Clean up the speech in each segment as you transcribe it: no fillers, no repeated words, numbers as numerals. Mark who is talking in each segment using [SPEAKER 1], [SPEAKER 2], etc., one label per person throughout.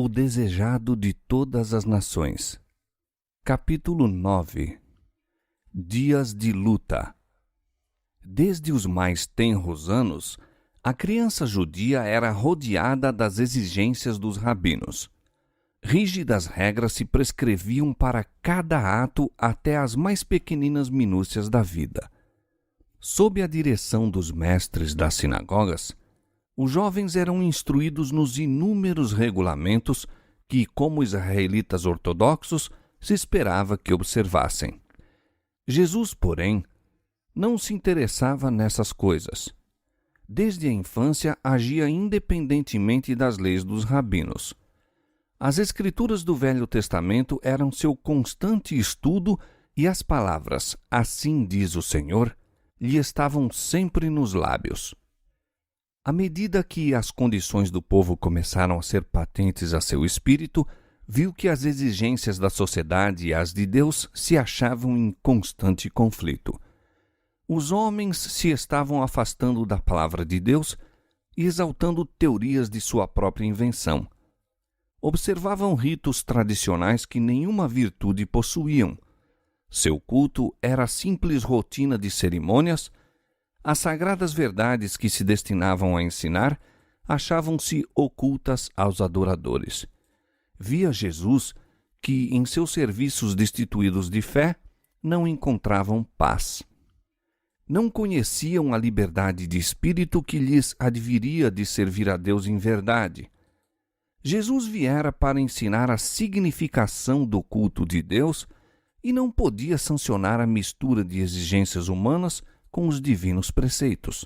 [SPEAKER 1] O desejado de todas as nações. Capítulo 9. Dias de luta. Desde os mais tenros anos, a criança judia era rodeada das exigências dos rabinos. Rígidas regras se prescreviam para cada ato até as mais pequeninas minúcias da vida. Sob a direção dos mestres das sinagogas, os jovens eram instruídos nos inúmeros regulamentos que, como israelitas ortodoxos, se esperava que observassem. Jesus, porém, não se interessava nessas coisas. Desde a infância agia independentemente das leis dos rabinos. As Escrituras do Velho Testamento eram seu constante estudo e as palavras "Assim diz o Senhor" lhe estavam sempre nos lábios. À medida que as condições do povo começaram a ser patentes a seu espírito, viu que as exigências da sociedade e as de Deus se achavam em constante conflito. Os homens se estavam afastando da palavra de Deus e exaltando teorias de sua própria invenção. Observavam ritos tradicionais que nenhuma virtude possuíam. Seu culto era simples rotina de cerimônias. As sagradas verdades que se destinavam a ensinar achavam-se ocultas aos adoradores. Via Jesus que, em seus serviços destituídos de fé, não encontravam paz. Não conheciam a liberdade de espírito que lhes adviria de servir a Deus em verdade. Jesus viera para ensinar a significação do culto de Deus e não podia sancionar a mistura de exigências humanas com os divinos preceitos.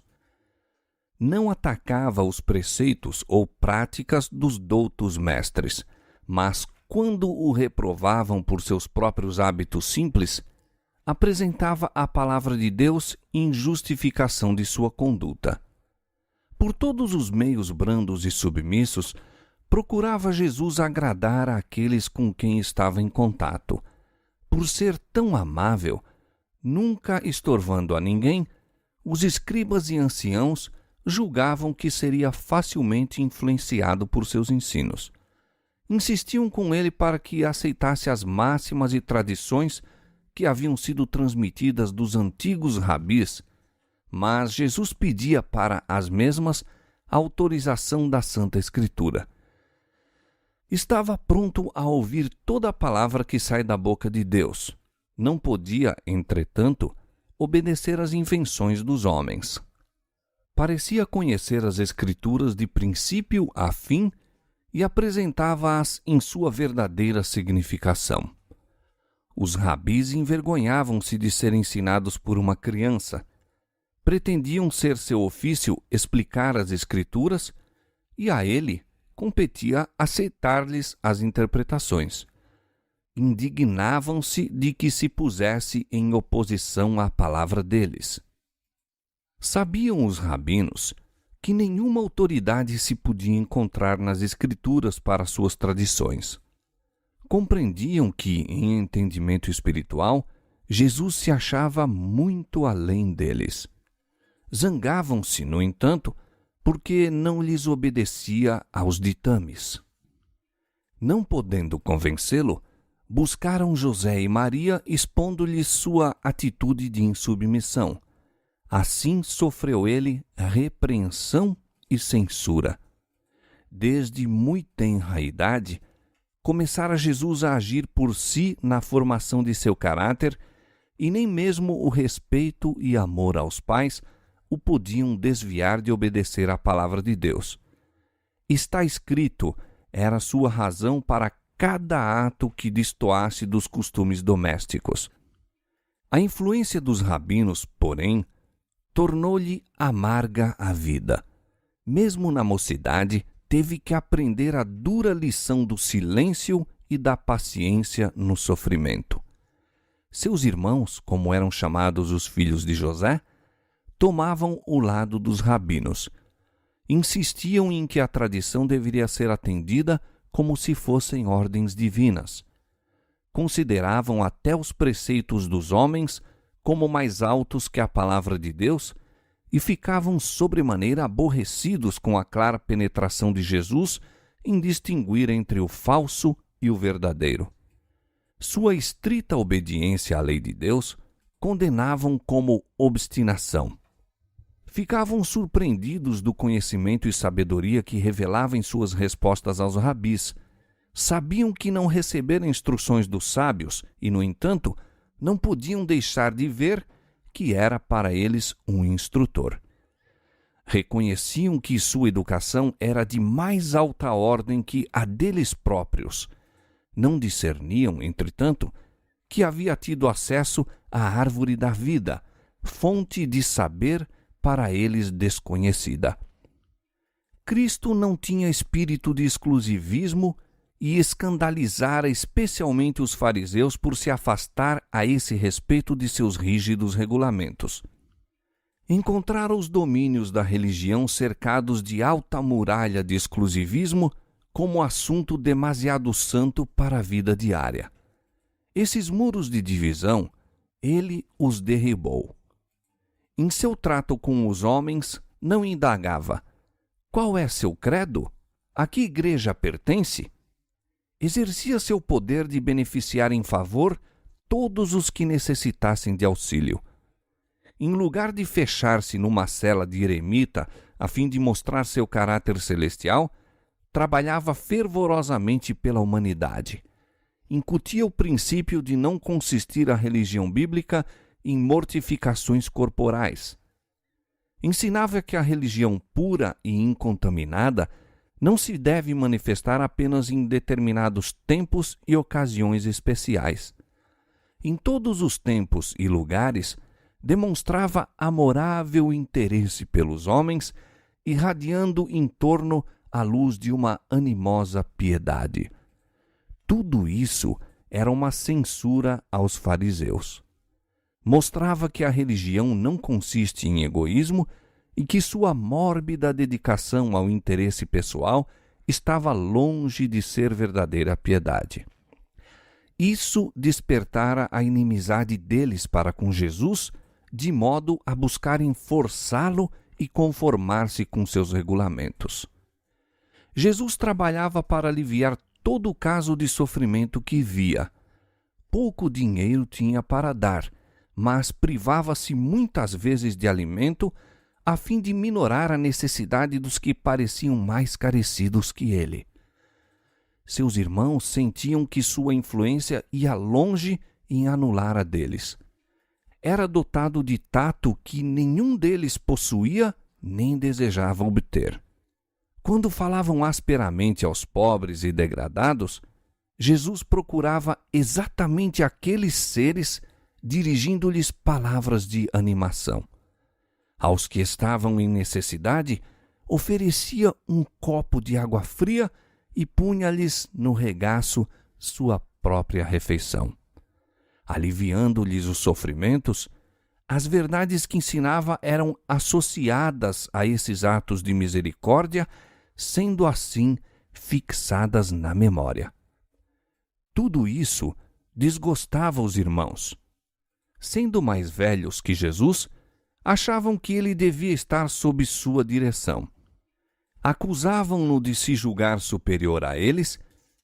[SPEAKER 1] Não atacava os preceitos ou práticas dos doutos mestres, mas, quando o reprovavam por seus próprios hábitos simples, apresentava a palavra de Deus em justificação de sua conduta. Por todos os meios brandos e submissos, procurava Jesus agradar àqueles com quem estava em contato. Por ser tão amável, nunca estorvando a ninguém, os escribas e anciãos julgavam que seria facilmente influenciado por seus ensinos. Insistiam com ele para que aceitasse as máximas e tradições que haviam sido transmitidas dos antigos rabis, mas Jesus pedia para as mesmas a autorização da Santa Escritura. Estava pronto a ouvir toda a palavra que sai da boca de Deus. Não podia, entretanto, obedecer às invenções dos homens. Parecia conhecer as Escrituras de princípio a fim e apresentava-as em sua verdadeira significação. Os rabis envergonhavam-se de ser ensinados por uma criança. Pretendiam ser seu ofício explicar as Escrituras e a ele competia aceitar-lhes as interpretações. Indignavam-se de que se pusesse em oposição à palavra deles. Sabiam os rabinos que nenhuma autoridade se podia encontrar nas Escrituras para suas tradições. Compreendiam que, em entendimento espiritual, Jesus se achava muito além deles. Zangavam-se, no entanto, porque não lhes obedecia aos ditames. Não podendo convencê-lo, buscaram José e Maria expondo-lhes sua atitude de insubmissão. Assim sofreu ele repreensão e censura. Desde muito tenra idade, começara Jesus a agir por si na formação de seu caráter e nem mesmo o respeito e amor aos pais o podiam desviar de obedecer à palavra de Deus. Está escrito, era sua razão para cada ato que destoasse dos costumes domésticos. A influência dos rabinos, porém, tornou-lhe amarga a vida. Mesmo na mocidade, teve que aprender a dura lição do silêncio e da paciência no sofrimento. Seus irmãos, como eram chamados os filhos de José, tomavam o lado dos rabinos. Insistiam em que a tradição deveria ser atendida como se fossem ordens divinas. Consideravam até os preceitos dos homens como mais altos que a palavra de Deus e ficavam sobremaneira aborrecidos com a clara penetração de Jesus em distinguir entre o falso e o verdadeiro. Sua estrita obediência à lei de Deus condenavam como obstinação. Ficavam surpreendidos do conhecimento e sabedoria que revelava em suas respostas aos rabis. Sabiam que não receberam instruções dos sábios e, no entanto, não podiam deixar de ver que era para eles um instrutor. Reconheciam que sua educação era de mais alta ordem que a deles próprios. Não discerniam, entretanto, que havia tido acesso à árvore da vida, fonte de saber para eles desconhecida. Cristo não tinha espírito de exclusivismo e escandalizara especialmente os fariseus por se afastar a esse respeito de seus rígidos regulamentos. Encontrara os domínios da religião cercados de alta muralha de exclusivismo como assunto demasiado santo para a vida diária. Esses muros de divisão, ele os derribou. Em seu trato com os homens, não indagava: qual é seu credo? A que igreja pertence? Exercia seu poder de beneficiar em favor todos os que necessitassem de auxílio. Em lugar de fechar-se numa cela de eremita a fim de mostrar seu caráter celestial, trabalhava fervorosamente pela humanidade. Incutia o princípio de não consistir a religião bíblica em mortificações corporais. Ensinava que a religião pura e incontaminada não se deve manifestar apenas em determinados tempos e ocasiões especiais. Em todos os tempos e lugares, demonstrava amorável interesse pelos homens, irradiando em torno a luz de uma animosa piedade. Tudo isso era uma censura aos fariseus. Mostrava que a religião não consiste em egoísmo e que sua mórbida dedicação ao interesse pessoal estava longe de ser verdadeira piedade. Isso despertara a inimizade deles para com Jesus, de modo a buscarem forçá-lo e conformar-se com seus regulamentos. Jesus trabalhava para aliviar todo o caso de sofrimento que via. Pouco dinheiro tinha para dar, mas privava-se muitas vezes de alimento a fim de minorar a necessidade dos que pareciam mais carecidos que ele. Seus irmãos sentiam que sua influência ia longe em anular a deles. Era dotado de tato que nenhum deles possuía nem desejava obter. Quando falavam asperamente aos pobres e degradados, Jesus procurava exatamente aqueles seres, dirigindo-lhes palavras de animação. Aos que estavam em necessidade, oferecia um copo de água fria e punha-lhes no regaço sua própria refeição. Aliviando-lhes os sofrimentos, as verdades que ensinava eram associadas a esses atos de misericórdia, sendo assim fixadas na memória. Tudo isso desgostava os irmãos. Sendo mais velhos que Jesus, achavam que ele devia estar sob sua direção. Acusavam-no de se julgar superior a eles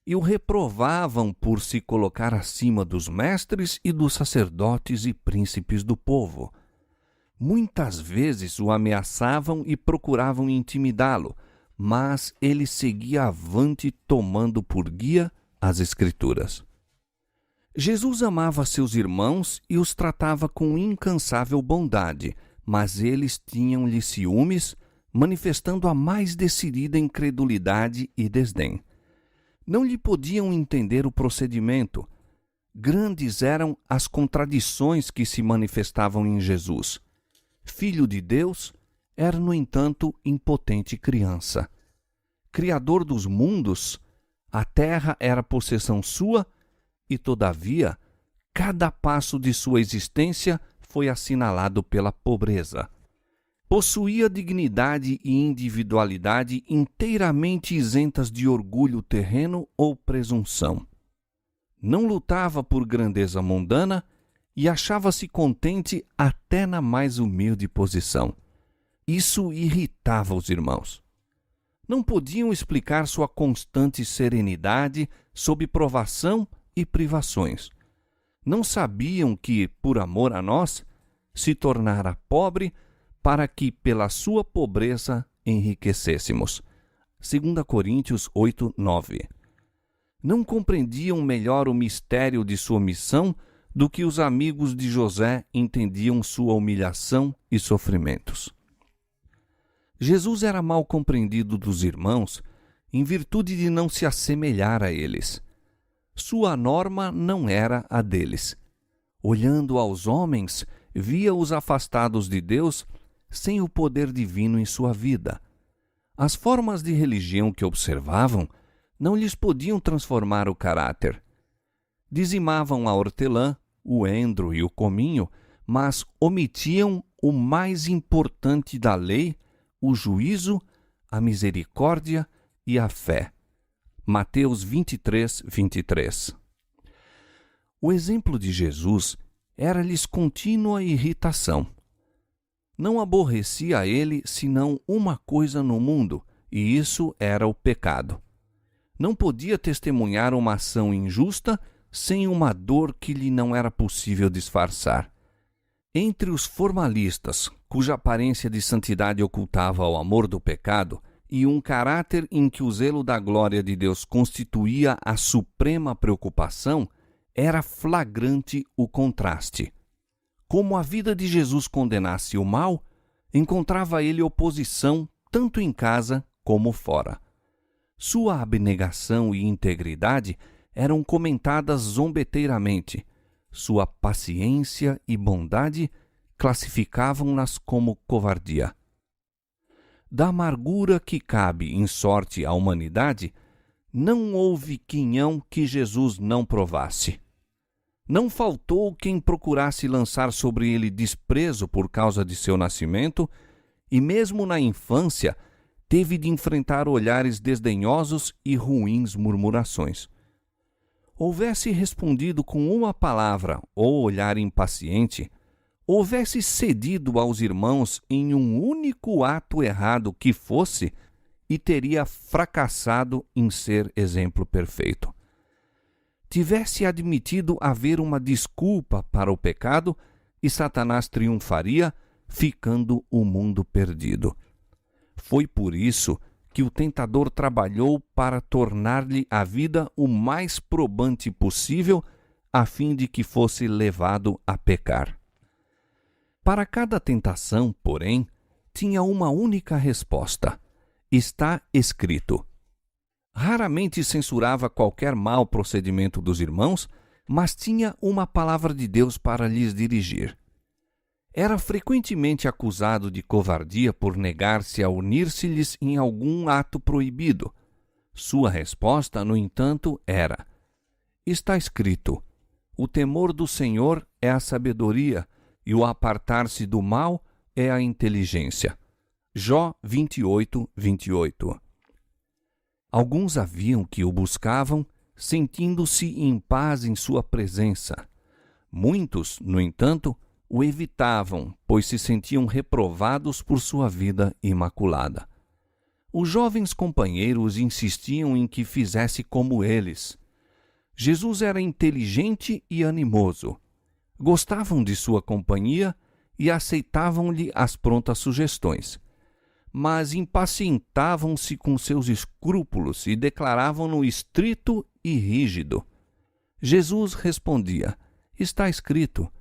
[SPEAKER 1] e o reprovavam por se colocar acima dos mestres e dos sacerdotes e príncipes do povo. Muitas vezes o ameaçavam e procuravam intimidá-lo, mas ele seguia avante tomando por guia as Escrituras. Jesus amava seus irmãos e os tratava com incansável bondade, mas eles tinham-lhe ciúmes, manifestando a mais decidida incredulidade e desdém. Não lhe podiam entender o procedimento. Grandes eram as contradições que se manifestavam em Jesus. Filho de Deus, era, no entanto, impotente criança. Criador dos mundos, a terra era possessão sua e, todavia, cada passo de sua existência foi assinalado pela pobreza. Possuía dignidade e individualidade inteiramente isentas de orgulho terreno ou presunção. Não lutava por grandeza mundana e achava-se contente até na mais humilde posição. Isso irritava os irmãos. Não podiam explicar sua constante serenidade sob provação e privações. Não sabiam que, por amor a nós, se tornara pobre para que, pela sua pobreza, enriquecêssemos. 2 Coríntios 8, 9. Não compreendiam melhor o mistério de sua missão do que os amigos de José entendiam sua humilhação e sofrimentos. Jesus era mal compreendido dos irmãos em virtude de não se assemelhar a eles. Sua norma não era a deles. Olhando aos homens, via-os afastados de Deus sem o poder divino em sua vida. As formas de religião que observavam não lhes podiam transformar o caráter. Dizimavam a hortelã, o endro e o cominho, mas omitiam o mais importante da lei, o juízo, a misericórdia e a fé. Mateus 23, 23. O exemplo de Jesus era-lhes contínua irritação. Não aborrecia a ele senão uma coisa no mundo, e isso era o pecado. Não podia testemunhar uma ação injusta sem uma dor que lhe não era possível disfarçar. Entre os formalistas, cuja aparência de santidade ocultava o amor do pecado, e um caráter em que o zelo da glória de Deus constituía a suprema preocupação, era flagrante o contraste. Como a vida de Jesus condenasse o mal, encontrava ele oposição tanto em casa como fora. Sua abnegação e integridade eram comentadas zombeteiramente. Sua paciência e bondade classificavam-nas como covardia. Da amargura que cabe em sorte à humanidade, não houve quinhão que Jesus não provasse. Não faltou quem procurasse lançar sobre ele desprezo por causa de seu nascimento, e mesmo na infância teve de enfrentar olhares desdenhosos e ruins murmurações. Houvesse respondido com uma palavra ou olhar impaciente, houvesse cedido aos irmãos em um único ato errado que fosse, e teria fracassado em ser exemplo perfeito. Tivesse admitido haver uma desculpa para o pecado, e Satanás triunfaria, ficando o mundo perdido. Foi por isso que o tentador trabalhou para tornar-lhe a vida o mais probante possível, a fim de que fosse levado a pecar. Para cada tentação, porém, tinha uma única resposta: está escrito. Raramente censurava qualquer mau procedimento dos irmãos, mas tinha uma palavra de Deus para lhes dirigir. Era frequentemente acusado de covardia por negar-se a unir-se-lhes em algum ato proibido. Sua resposta, no entanto, era: está escrito, o temor do Senhor é a sabedoria, e o apartar-se do mal é a inteligência. Jó 28, 28. Alguns haviam que o buscavam, sentindo-se em paz em sua presença. Muitos, no entanto, o evitavam, pois se sentiam reprovados por sua vida imaculada. Os jovens companheiros insistiam em que fizesse como eles. Jesus era inteligente e animoso. Gostavam de sua companhia e aceitavam-lhe as prontas sugestões. Mas impacientavam-se com seus escrúpulos e declaravam-no estrito e rígido. Jesus respondia: está escrito,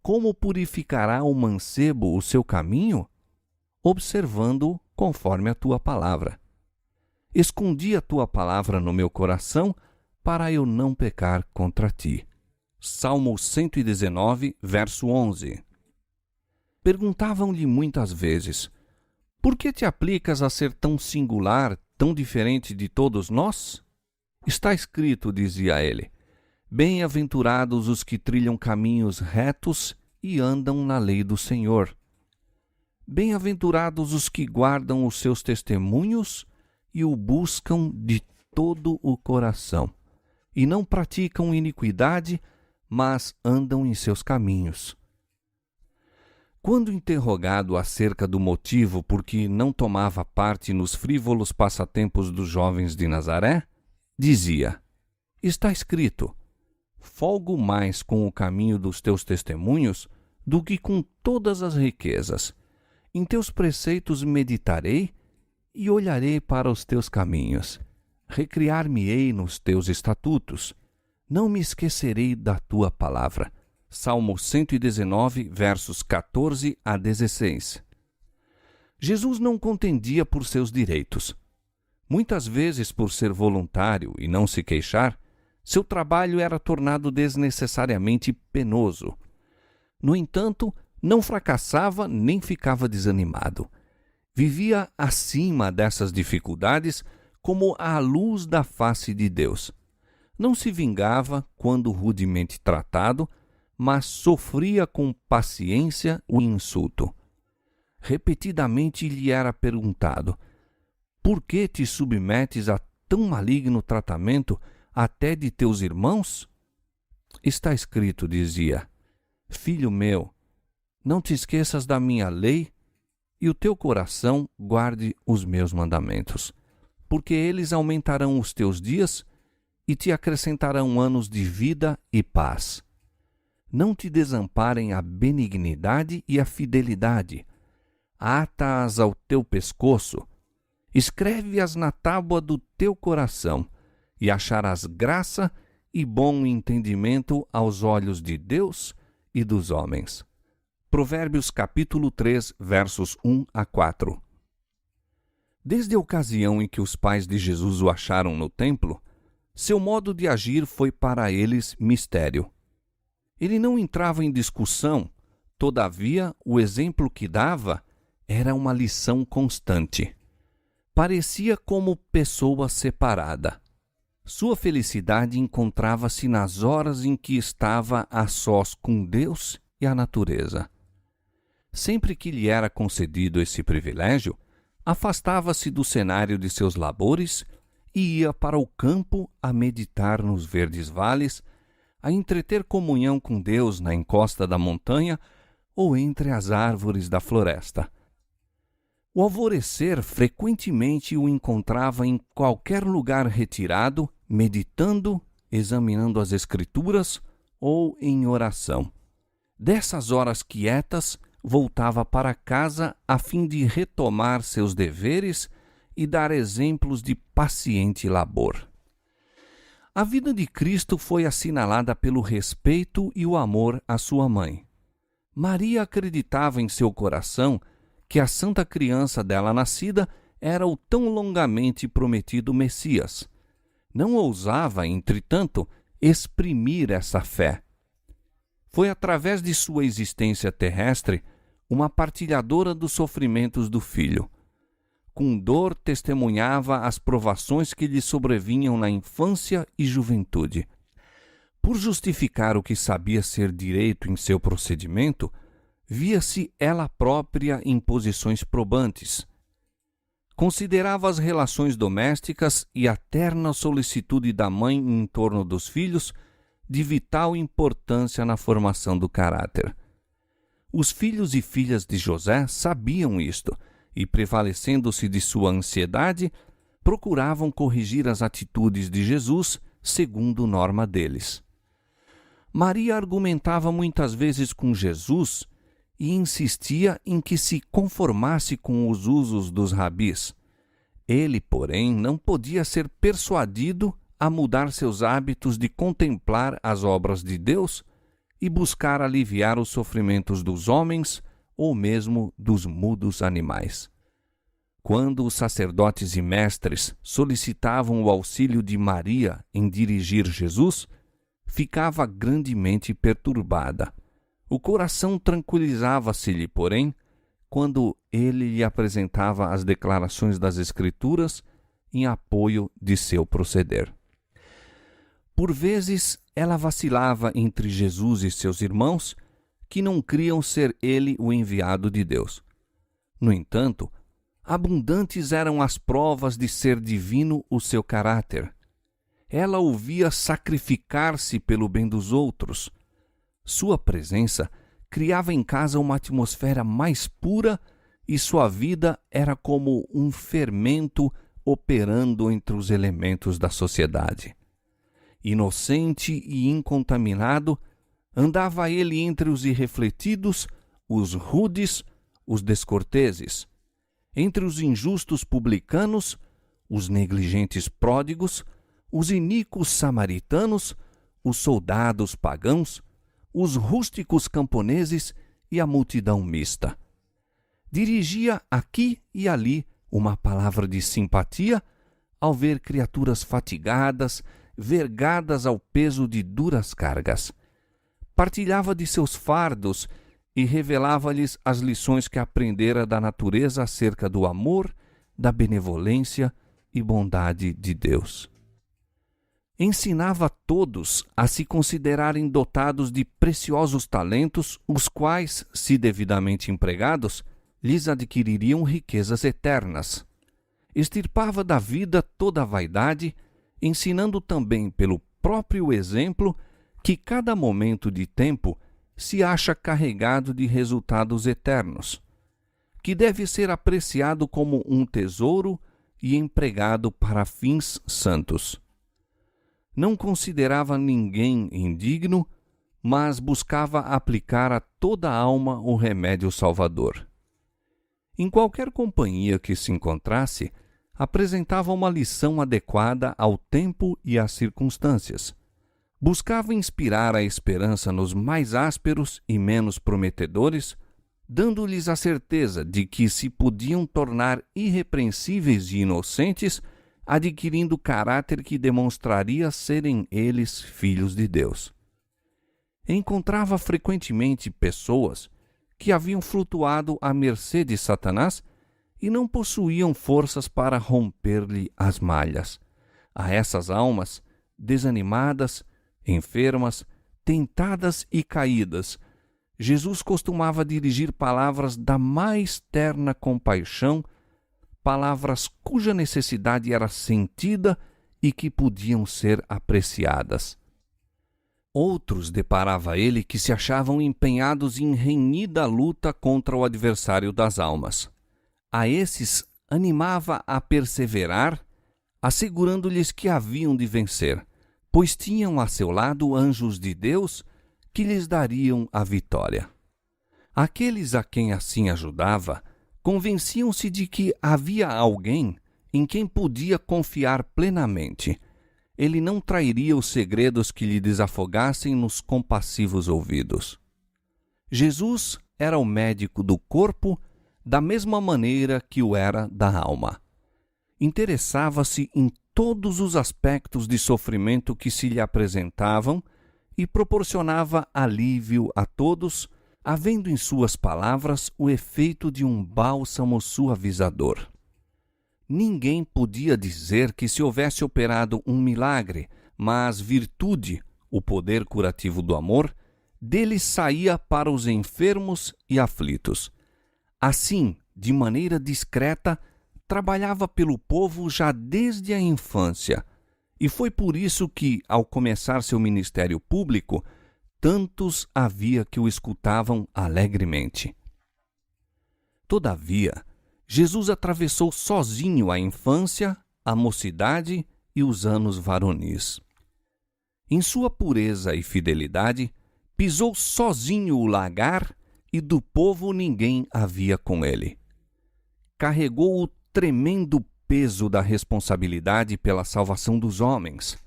[SPEAKER 1] como purificará o mancebo o seu caminho? Observando-o conforme a tua palavra. Escondi a tua palavra no meu coração, para eu não pecar contra ti. Salmo 119, verso 11. Perguntavam-lhe muitas vezes: por que te aplicas a ser tão singular, tão diferente de todos nós? Está escrito, dizia ele, bem-aventurados os que trilham caminhos retos e andam na lei do Senhor. Bem-aventurados os que guardam os seus testemunhos e o buscam de todo o coração, e não praticam iniquidade, mas andam em seus caminhos. Quando interrogado acerca do motivo por que não tomava parte nos frívolos passatempos dos jovens de Nazaré, dizia: Está escrito: folgo mais com o caminho dos teus testemunhos do que com todas as riquezas. Em teus preceitos meditarei e olharei para os teus caminhos. Recriar-me-ei nos teus estatutos. Não me esquecerei da tua palavra. Salmo 119, versos 14 a 16. Jesus não contendia por seus direitos. Muitas vezes, por ser voluntário e não se queixar, seu trabalho era tornado desnecessariamente penoso. No entanto, não fracassava nem ficava desanimado. Vivia acima dessas dificuldades como a luz da face de Deus. Não se vingava quando rudemente tratado, mas sofria com paciência o insulto. Repetidamente lhe era perguntado: por que te submetes a tão maligno tratamento até de teus irmãos? Está escrito, dizia: Filho meu, não te esqueças da minha lei e o teu coração guarde os meus mandamentos, porque eles aumentarão os teus dias e te acrescentarão anos de vida e paz. Não te desamparem a benignidade e a fidelidade. Ata-as ao teu pescoço, escreve-as na tábua do teu coração, e acharás graça e bom entendimento aos olhos de Deus e dos homens. Provérbios capítulo 3, versos 1 a 4. Desde a ocasião em que os pais de Jesus o acharam no templo, seu modo de agir foi para eles mistério. Ele não entrava em discussão, todavia o exemplo que dava era uma lição constante. Parecia como pessoa separada. Sua felicidade encontrava-se nas horas em que estava a sós com Deus e a natureza. Sempre que lhe era concedido esse privilégio, afastava-se do cenário de seus labores e ia para o campo a meditar nos verdes vales, a entreter comunhão com Deus na encosta da montanha ou entre as árvores da floresta. O alvorecer frequentemente o encontrava em qualquer lugar retirado, meditando, examinando as Escrituras ou em oração. Dessas horas quietas, voltava para casa a fim de retomar seus deveres e dar exemplos de paciente labor. A vida de Cristo foi assinalada pelo respeito e o amor à sua mãe. Maria acreditava em seu coração que a santa criança dela nascida era o tão longamente prometido Messias. Não ousava, entretanto, exprimir essa fé. Foi através de sua existência terrestre uma partilhadora dos sofrimentos do Filho. Com dor testemunhava as provações que lhe sobrevinham na infância e juventude. Por justificar o que sabia ser direito em seu procedimento, via-se ela própria em posições probantes. Considerava as relações domésticas e a terna solicitude da mãe em torno dos filhos de vital importância na formação do caráter. Os filhos e filhas de José sabiam isto e, prevalecendo-se de sua ansiedade, procuravam corrigir as atitudes de Jesus segundo norma deles. Maria argumentava muitas vezes com Jesus e insistia em que se conformasse com os usos dos rabis. Ele, porém, não podia ser persuadido a mudar seus hábitos de contemplar as obras de Deus e buscar aliviar os sofrimentos dos homens ou mesmo dos mudos animais. Quando os sacerdotes e mestres solicitavam o auxílio de Maria em dirigir Jesus, ficava grandemente perturbada. O coração tranquilizava-se-lhe, porém, quando ele lhe apresentava as declarações das Escrituras em apoio de seu proceder. Por vezes, ela vacilava entre Jesus e seus irmãos, que não criam ser ele o enviado de Deus. No entanto, abundantes eram as provas de ser divino o seu caráter. Ela o via sacrificar-se pelo bem dos outros. Sua presença criava em casa uma atmosfera mais pura e sua vida era como um fermento operando entre os elementos da sociedade. Inocente e incontaminado, andava ele entre os irrefletidos, os rudes, os descorteses, entre os injustos publicanos, os negligentes pródigos, os iníquos samaritanos, os soldados pagãos, os rústicos camponeses e a multidão mista. Dirigia aqui e ali uma palavra de simpatia ao ver criaturas fatigadas, vergadas ao peso de duras cargas. Partilhava de seus fardos e revelava-lhes as lições que aprendera da natureza acerca do amor, da benevolência e bondade de Deus. Ensinava a todos a se considerarem dotados de preciosos talentos, os quais, se devidamente empregados, lhes adquiririam riquezas eternas. Extirpava da vida toda a vaidade, ensinando também pelo próprio exemplo que cada momento de tempo se acha carregado de resultados eternos, que deve ser apreciado como um tesouro e empregado para fins santos. Não considerava ninguém indigno, mas buscava aplicar a toda a alma o remédio salvador. Em qualquer companhia que se encontrasse, apresentava uma lição adequada ao tempo e às circunstâncias. Buscava inspirar a esperança nos mais ásperos e menos prometedores, dando-lhes a certeza de que se podiam tornar irrepreensíveis e inocentes, adquirindo caráter que demonstraria serem eles filhos de Deus. Encontrava frequentemente pessoas que haviam flutuado à mercê de Satanás e não possuíam forças para romper-lhe as malhas. A essas almas, desanimadas, enfermas, tentadas e caídas, Jesus costumava dirigir palavras da mais terna compaixão, palavras cuja necessidade era sentida e que podiam ser apreciadas. Outros deparava ele que se achavam empenhados em renhida luta contra o adversário das almas. A esses animava a perseverar, assegurando-lhes que haviam de vencer, pois tinham a seu lado anjos de Deus que lhes dariam a vitória. Aqueles a quem assim ajudava convenciam-se de que havia alguém em quem podia confiar plenamente. Ele não trairia os segredos que lhe desafogassem nos compassivos ouvidos. Jesus era o médico do corpo da mesma maneira que o era da alma. Interessava-se em todos os aspectos de sofrimento que se lhe apresentavam e proporcionava alívio a todos, havendo em suas palavras o efeito de um bálsamo suavizador. Ninguém podia dizer que se houvesse operado um milagre, mas virtude, o poder curativo do amor, dele saía para os enfermos e aflitos. Assim, de maneira discreta, trabalhava pelo povo já desde a infância, e foi por isso que, ao começar seu ministério público, tantos havia que o escutavam alegremente. Todavia, Jesus atravessou sozinho a infância, a mocidade e os anos varonis. Em sua pureza e fidelidade, pisou sozinho o lagar e do povo ninguém havia com ele. Carregou o tremendo peso da responsabilidade pela salvação dos homens.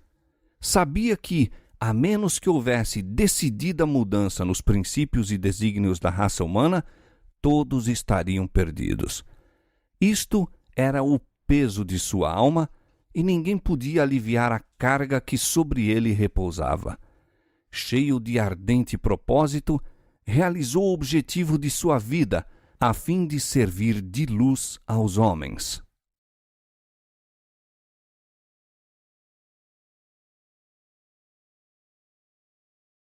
[SPEAKER 1] Sabia que, a menos que houvesse decidida mudança nos princípios e desígnios da raça humana, todos estariam perdidos. Isto era o peso de sua alma e ninguém podia aliviar a carga que sobre ele repousava. Cheio de ardente propósito, realizou o objetivo de sua vida, a fim de servir de luz aos homens.